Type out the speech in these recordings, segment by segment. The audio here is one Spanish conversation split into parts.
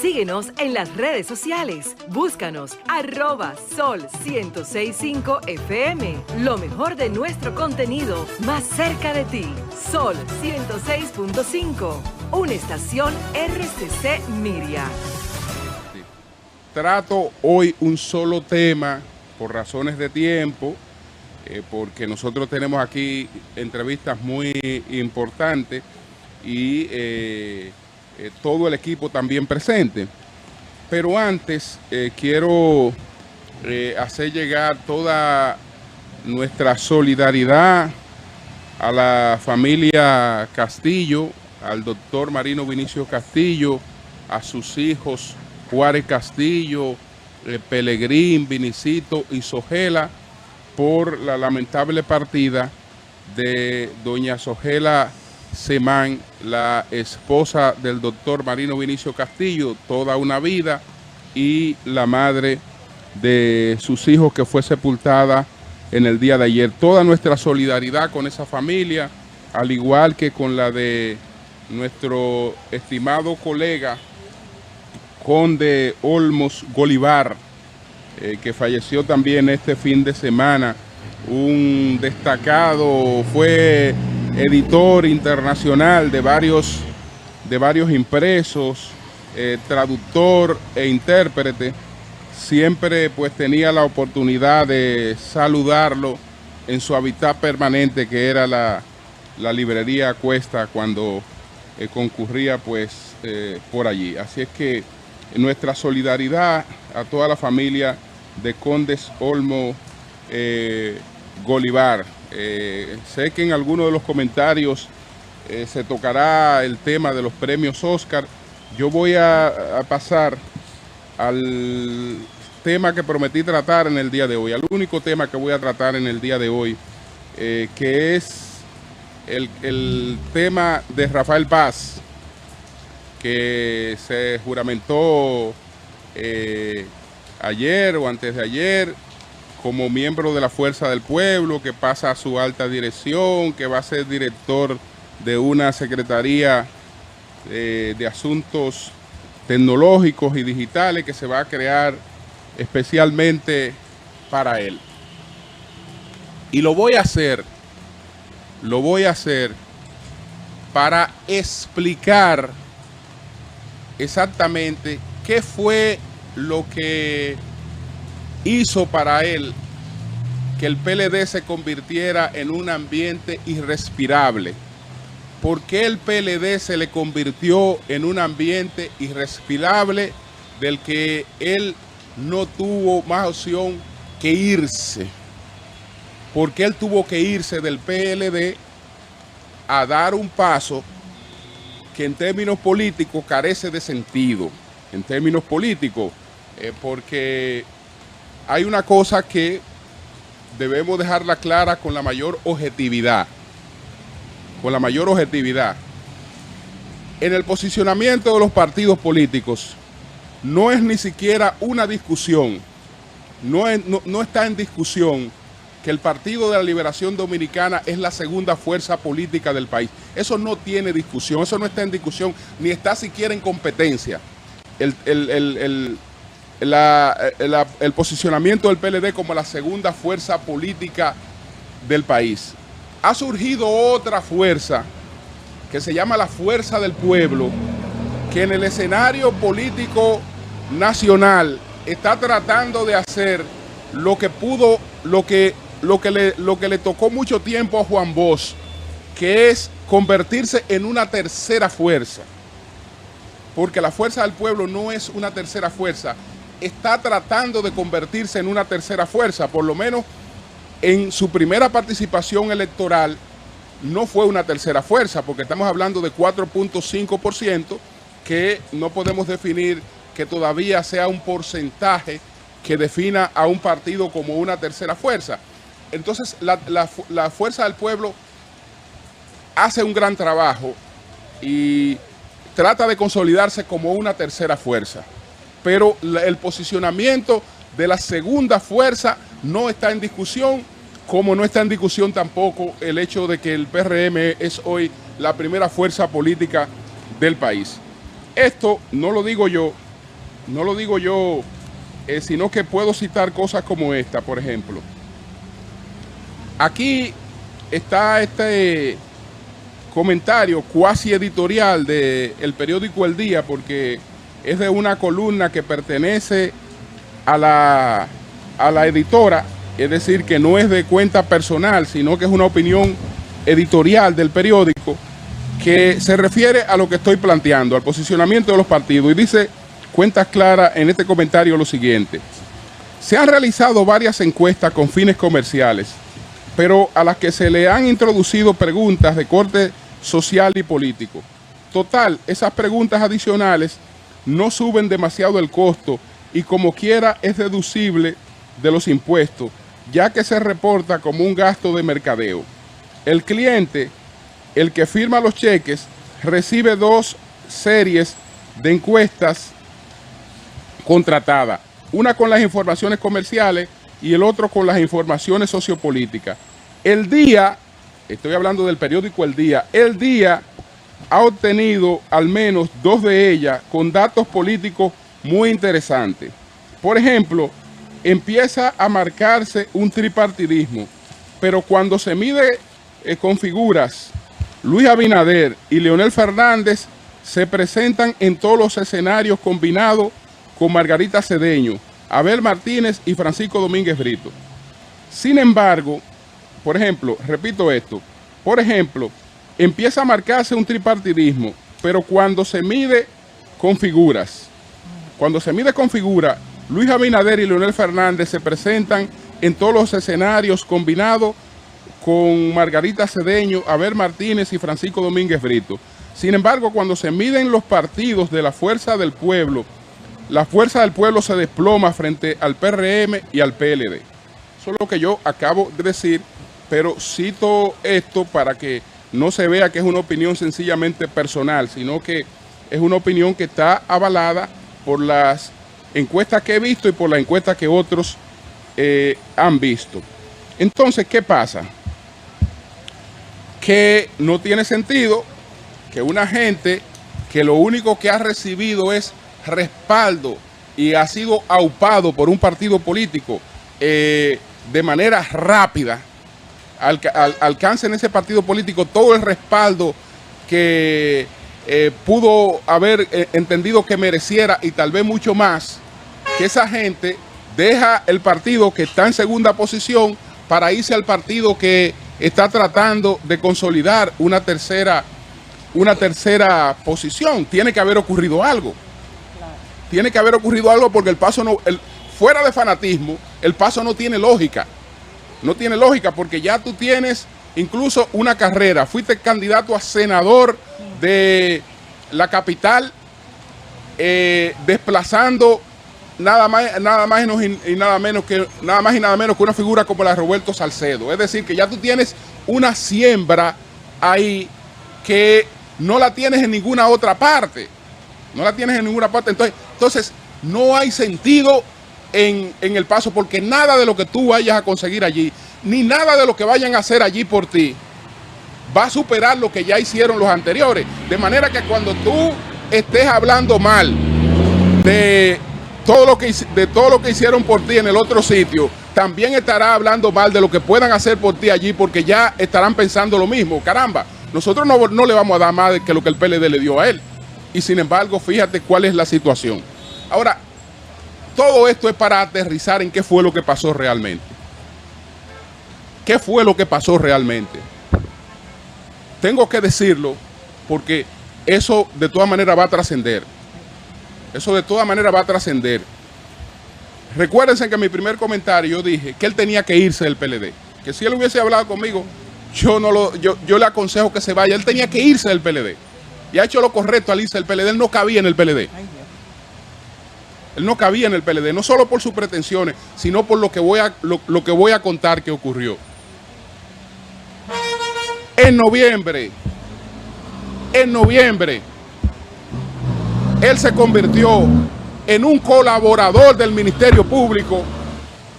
Síguenos en las redes sociales. Búscanos @Sol1065 FM. Lo mejor de nuestro contenido más cerca de ti. Sol 106.5. Una estación RCC Miria. Trato hoy un solo tema por razones de tiempo, porque nosotros tenemos aquí entrevistas muy importantes y todo el equipo también presente. Pero antes quiero hacer llegar toda nuestra solidaridad a la familia Castillo, al doctor Marino Vinicio Castillo, a sus hijos Juárez Castillo, Pelegrín, Vinicito y Sogela, por la lamentable partida de doña Sogela Semán, la esposa del doctor Marino Vinicio Castillo, toda una vida, y la madre de sus hijos, que fue sepultada en el día de ayer. Toda nuestra solidaridad con esa familia, al igual que con la de nuestro estimado colega Conde Olmos Golivar, que falleció también este fin de semana. Un destacado, fue editor internacional de varios impresos, traductor e intérprete. Siempre pues tenía la oportunidad de saludarlo en su hábitat permanente, que era la librería Cuesta, cuando concurría pues por allí. Así es que nuestra solidaridad a toda la familia de Condes Olmos Golivar. Sé que en alguno de los comentarios se tocará el tema de los premios Oscar. Yo voy a pasar al tema que prometí tratar en el día de hoy, al único tema que voy a tratar en el día de hoy, que es el tema de Rafael Paz, que se juramentó ayer o antes de ayer como miembro de la Fuerza del Pueblo, que pasa a su alta dirección, que va a ser director de una secretaría de asuntos tecnológicos y digitales que se va a crear especialmente para él. Y lo voy a hacer para explicar exactamente qué fue lo que hizo para él que el PLD se convirtiera en un ambiente irrespirable. ¿Por qué el PLD se le convirtió en un ambiente irrespirable del que él no tuvo más opción que irse? ¿Por qué él tuvo que irse del PLD a dar un paso que en términos políticos carece de sentido? En términos políticos, porque hay una cosa que debemos dejarla clara con la mayor objetividad. En el posicionamiento de los partidos políticos no es ni siquiera una discusión, no está en discusión que el Partido de la Liberación Dominicana es la segunda fuerza política del país. Eso no tiene discusión, eso no está en discusión, ni está siquiera en competencia. El posicionamiento del PLD como la segunda fuerza política del país. Ha surgido otra fuerza que se llama la Fuerza del Pueblo, que en el escenario político nacional está tratando de hacer lo que pudo, lo que le tocó mucho tiempo a Juan Bosch, que es convertirse en una tercera fuerza. Porque la Fuerza del Pueblo no es una tercera fuerza, está tratando de convertirse en una tercera fuerza. Por lo menos en su primera participación electoral no fue una tercera fuerza, porque estamos hablando de 4.5%, que no podemos definir que todavía sea un porcentaje que defina a un partido como una tercera fuerza. Entonces la Fuerza del Pueblo hace un gran trabajo y trata de consolidarse como una tercera fuerza, pero el posicionamiento de la segunda fuerza no está en discusión, como no está en discusión tampoco el hecho de que el PRM es hoy la primera fuerza política del país. Esto no lo digo yo, no lo digo yo, sino que puedo citar cosas como esta, por ejemplo. Aquí está este comentario cuasi editorial del periódico El Día, porque es de una columna que pertenece a la editora, es decir, que no es de cuenta personal, sino que es una opinión editorial del periódico que se refiere a lo que estoy planteando, al posicionamiento de los partidos. Y dice, Cuentas Claras, en este comentario lo siguiente: se han realizado varias encuestas con fines comerciales, pero a las que se le han introducido preguntas de corte social y político. Total, esas preguntas adicionales no suben demasiado el costo y como quiera es deducible de los impuestos, ya que se reporta como un gasto de mercadeo. El cliente, el que firma los cheques, recibe 2 series de encuestas contratadas, una con las informaciones comerciales y el otro con las informaciones sociopolíticas. El Día, estoy hablando del periódico El Día ha obtenido al menos 2 de ellas con datos políticos muy interesantes. Por ejemplo, empieza a marcarse un tripartidismo, pero cuando se mide con figuras, Luis Abinader y Leonel Fernández se presentan en todos los escenarios combinados con Margarita Cedeño, Abel Martínez y Francisco Domínguez Brito. Sin embargo, por ejemplo, repito esto, por ejemplo, empieza a marcarse un tripartidismo, pero cuando se mide con figuras, Luis Abinader y Leonel Fernández se presentan en todos los escenarios combinados con Margarita Cedeño, Abel Martínez y Francisco Domínguez Brito. Sin embargo, cuando se miden los partidos de la Fuerza del Pueblo, la Fuerza del Pueblo se desploma frente al PRM y al PLD. Eso es lo que yo acabo de decir, pero cito esto para que no se vea que es una opinión sencillamente personal, sino que es una opinión que está avalada por las encuestas que he visto y por las encuestas que otros han visto. Entonces, ¿qué pasa? Que no tiene sentido que una gente que lo único que ha recibido es respaldo y ha sido aupado por un partido político de manera rápida, alcance en ese partido político todo el respaldo que pudo haber entendido que mereciera y tal vez mucho más, que esa gente deja el partido que está en segunda posición para irse al partido que está tratando de consolidar una tercera posición. Tiene que haber ocurrido algo. Tiene que haber ocurrido algo porque el paso no, fuera de fanatismo, el paso no tiene lógica. No tiene lógica porque ya tú tienes incluso una carrera. Fuiste candidato a senador de la capital, desplazando nada más y nada menos que una figura como la de Roberto Salcedo. Es decir, que ya tú tienes una siembra ahí que no la tienes en ninguna otra parte. No la tienes en ninguna parte. Entonces no hay sentido en el paso, porque nada de lo que tú vayas a conseguir allí, ni nada de lo que vayan a hacer allí por ti, va a superar lo que ya hicieron los anteriores. De manera que cuando tú estés hablando mal de todo lo que hicieron por ti en el otro sitio, también estará hablando mal de lo que puedan hacer por ti allí, porque ya estarán pensando lo mismo. Caramba, nosotros no le vamos a dar más que lo que el PLD le dio a él. Y sin embargo, fíjate cuál es la situación. Ahora, todo esto es para aterrizar en qué fue lo que pasó realmente. ¿Qué fue lo que pasó realmente? Tengo que decirlo porque eso de todas maneras va a trascender. Eso de todas maneras va a trascender. Recuérdense que en mi primer comentario yo dije que él tenía que irse del PLD. Que si él hubiese hablado conmigo, yo le aconsejo que se vaya. Él tenía que irse del PLD. Y ha hecho lo correcto al irse del PLD. Él no cabía en el PLD. Él no cabía en el PLD, no solo por sus pretensiones, sino por lo que voy a contar que ocurrió. En noviembre, él se convirtió en un colaborador del Ministerio Público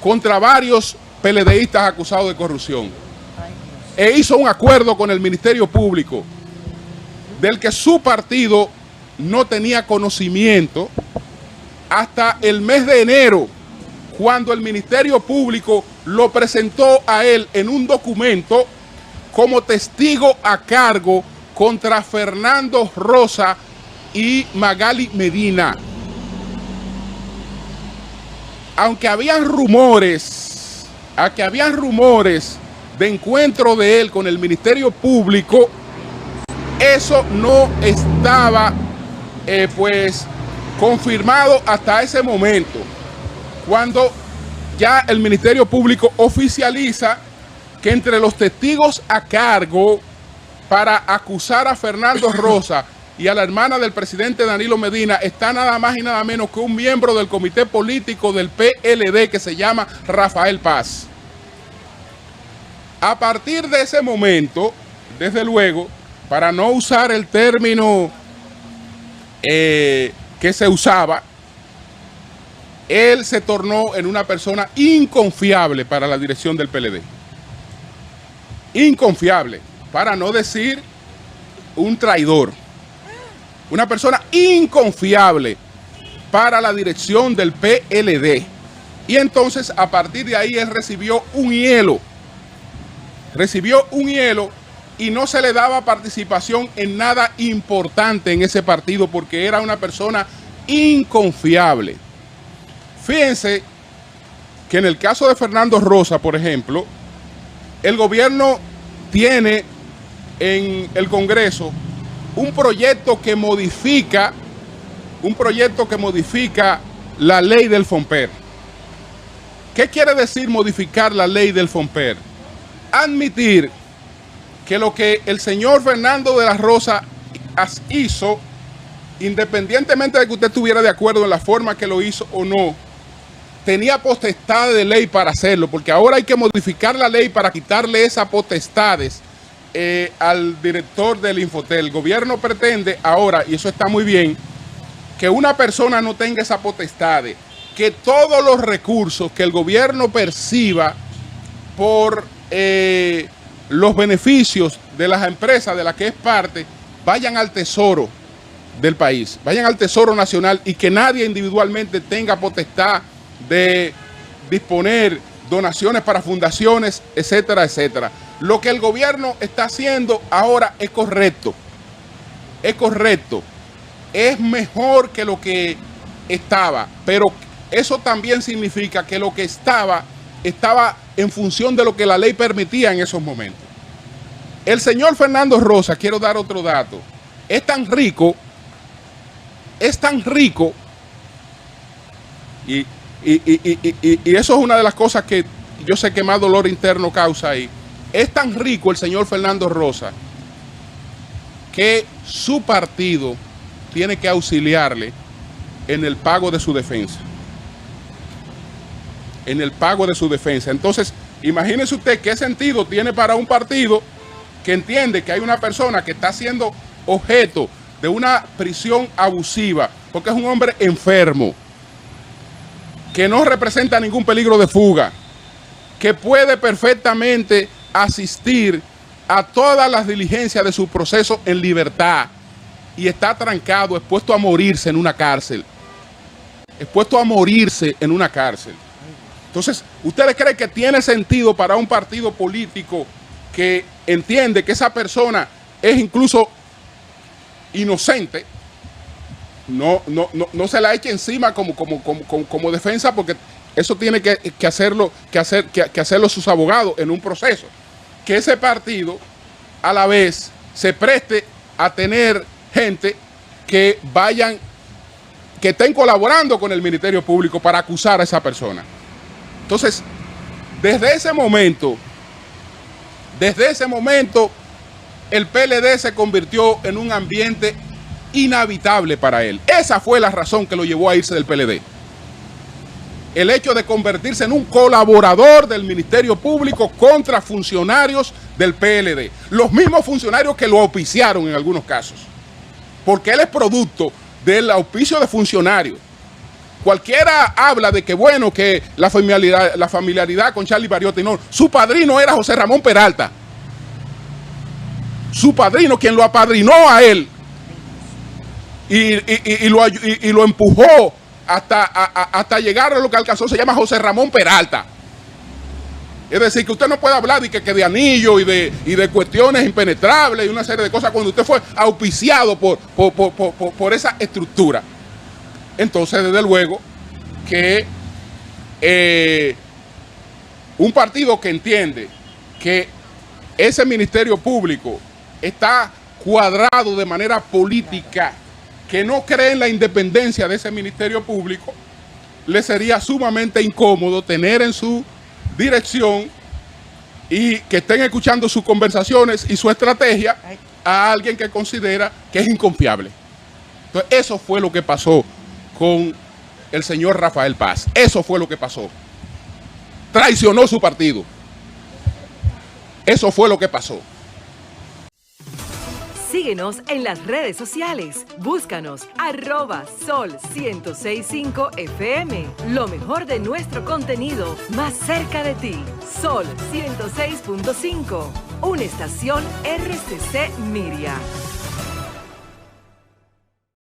contra varios PLDistas acusados de corrupción. E hizo un acuerdo con el Ministerio Público del que su partido no tenía conocimiento hasta el mes de enero, cuando el Ministerio Público lo presentó a él en un documento como testigo a cargo contra Fernando Rosa y Magali Medina. Aunque habían rumores de encuentro de él con el Ministerio Público, eso no estaba pues confirmado hasta ese momento, cuando ya el Ministerio Público oficializa que entre los testigos a cargo para acusar a Fernando Rosa y a la hermana del presidente Danilo Medina está nada más y nada menos que un miembro del comité político del PLD que se llama Rafael Paz. A partir de ese momento, desde luego, para no usar el término que se usaba, él se tornó en una persona inconfiable para la dirección del PLD. Inconfiable, para no decir un traidor. Una persona inconfiable para la dirección del PLD. Y entonces, a partir de ahí, él recibió un hielo. Recibió un hielo y no se le daba participación en nada importante en ese partido porque era una persona inconfiable. Fíjense que en el caso de Fernando Rosa, por ejemplo, el gobierno tiene en el Congreso un proyecto que modifica la ley del FOMPER. ¿Qué quiere decir modificar la ley del FOMPER? Admitir que lo que el señor Fernando de la Rosa hizo, independientemente de que usted estuviera de acuerdo en la forma que lo hizo o no, tenía potestad de ley para hacerlo, porque ahora hay que modificar la ley para quitarle esas potestades al director del Infotel. El gobierno pretende ahora, y eso está muy bien, que una persona no tenga esa potestad, que todos los recursos que el gobierno perciba por los beneficios de las empresas de las que es parte, vayan al tesoro del país, vayan al tesoro nacional y que nadie individualmente tenga potestad de disponer donaciones para fundaciones, etcétera, etcétera. Lo que el gobierno está haciendo ahora es correcto. Es correcto. Es mejor que lo que estaba, pero eso también significa que lo que estaba en función de lo que la ley permitía en esos momentos. El señor Fernando Rosa, quiero dar otro dato, es tan rico, y eso es una de las cosas que yo sé que más dolor interno causa ahí. Es tan rico el señor Fernando Rosa que su partido tiene que auxiliarle en el pago de su defensa. En el pago de su defensa. Entonces, imagínese usted qué sentido tiene para un partido que entiende que hay una persona que está siendo objeto de una prisión abusiva, porque es un hombre enfermo, que no representa ningún peligro de fuga, que puede perfectamente asistir a todas las diligencias de su proceso en libertad y está trancado, expuesto a morirse en una cárcel. Expuesto a morirse en una cárcel. Entonces, ¿ustedes creen que tiene sentido para un partido político que entiende que esa persona es incluso inocente? No se la eche encima como defensa, porque eso tiene que hacerlo sus abogados en un proceso. Que ese partido a la vez se preste a tener gente que estén colaborando con el Ministerio Público para acusar a esa persona. Entonces, desde ese momento, el PLD se convirtió en un ambiente inhabitable para él. Esa fue la razón que lo llevó a irse del PLD. El hecho de convertirse en un colaborador del Ministerio Público contra funcionarios del PLD. Los mismos funcionarios que lo auspiciaron en algunos casos. Porque él es producto del auspicio de funcionarios. Cualquiera habla de que bueno, que la familiaridad con Charlie Bariotti, no. Su padrino era José Ramón Peralta. Su padrino, quien lo apadrinó a él y lo empujó hasta llegar a lo que alcanzó, se llama José Ramón Peralta. Es decir, que usted no puede hablar de anillo y de cuestiones impenetrables y una serie de cosas cuando usted fue auspiciado por esa estructura. Entonces, desde luego, que un partido que entiende que ese ministerio público está cuadrado de manera política, que no cree en la independencia de ese ministerio público, le sería sumamente incómodo tener en su dirección y que estén escuchando sus conversaciones y su estrategia a alguien que considera que es inconfiable. Entonces, eso fue lo que pasó con el señor Rafael Paz. Eso fue lo que pasó. Traicionó su partido. Eso fue lo que pasó. Síguenos en las redes sociales. Búscanos @Sol1065 FM. Lo mejor de nuestro contenido más cerca de ti. Sol 106.5. Una estación RCC Miria.